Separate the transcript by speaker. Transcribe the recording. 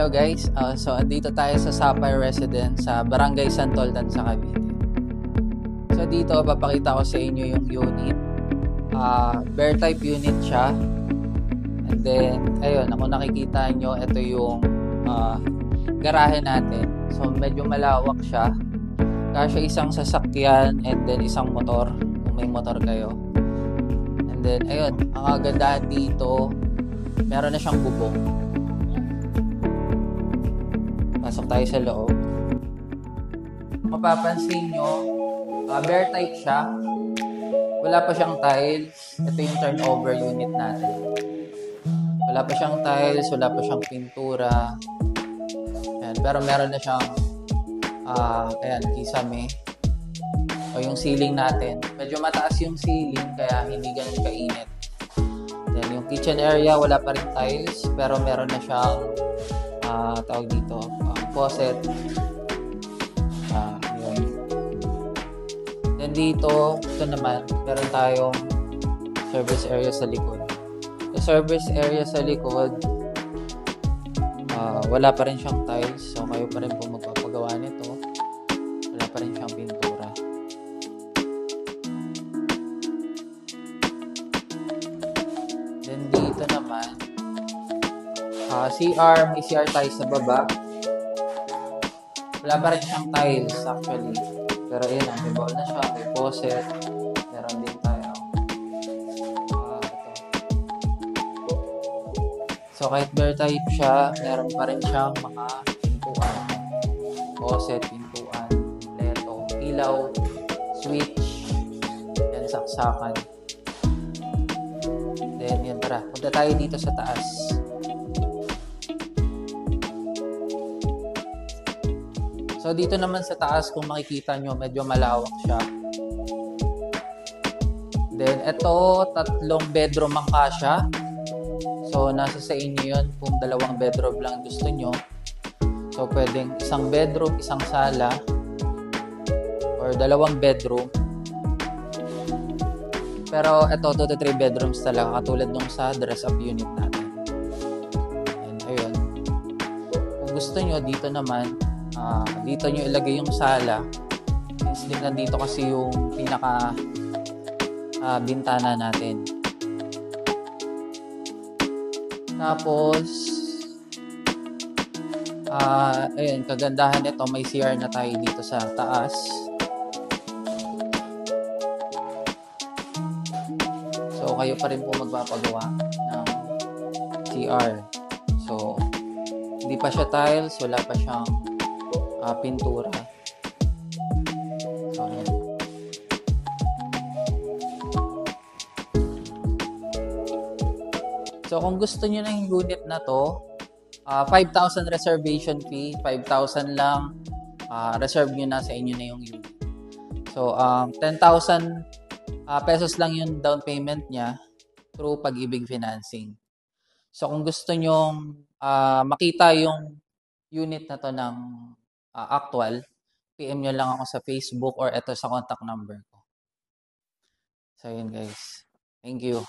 Speaker 1: Hello guys, so andito tayo sa Sapphire Residence sa Barangay Santoldan sa Cavite. So dito papakita ko sa inyo yung unit. Bear type unit siya. And then ayun, kung nakikita nyo, ito yung garahe natin. So medyo malawak siya. Kasya isang sasakyan and then isang motor kung may motor kayo. And then ayun, ang kagandahan dito, meron na siyang bubong. Pasok tayo sa loob. Mapapansin nyo, bear type siya. Wala pa siyang tiles. Ito yung turnover unit natin. Wala pa siyang tiles, wala pa siyang pintura. Ayan, pero meron na siyang kisame. O yung ceiling natin. Medyo mataas yung ceiling kaya hindi ganun kainit. Then yung kitchen area, wala pa rin tiles, pero meron na siyang tawag dito, faucet. Yun. Then dito, ito naman, meron tayong service area sa likod. Sa service area sa likod, wala pa rin siyang tiles, so kayo pa rin po magpapagawa nito. Wala pa rin siyang pintura. Then dito naman, CR, may CR tayo sa baba. Wala pa rin siyang tiles actually. Pero yun, may bowl na siya, may faucet. Meron din tayo. Ito. So kahit bare type siya, meron pa rin siyang mga pintuan. Faucet, pintuan, leto, ilaw, switch, yan, saksakan. Then yun, tara. Punta tayo dito sa taas. So dito naman sa taas, kung makikita nyo, medyo malawak siya. Then ito, 3 bedroom ang kasya. So nasa sa inyo yun kung 2 bedroom lang gusto nyo. So pwedeng 1 bedroom, 1 sala, or 2 bedroom. Pero ito, 2 to 3 bedrooms talaga, katulad nung sa dress-up unit natin. And ayun. Kung gusto nyo, dito naman, dito nyo ilagay yung sala. Since din nandito kasi yung pinaka bintana natin. Tapos ayun, kagandahan nito, may CR na tayo dito sa taas. So kayo pa rin po magpapagawa ng CR. So hindi pa siya tiles, wala pa siyang pintura. So, ayan. So, kung gusto niyo ng unit na to, 5,000 reservation fee, 5,000 lang, reserve niyo na, sa inyo na yung unit. So, 10,000 pesos lang yung down payment niya through Pag-ibig Financing. So, kung gusto niyo makita yung unit na to ng actual, PM nyo lang ako sa Facebook or ito sa contact number ko. So, yun guys. Thank you.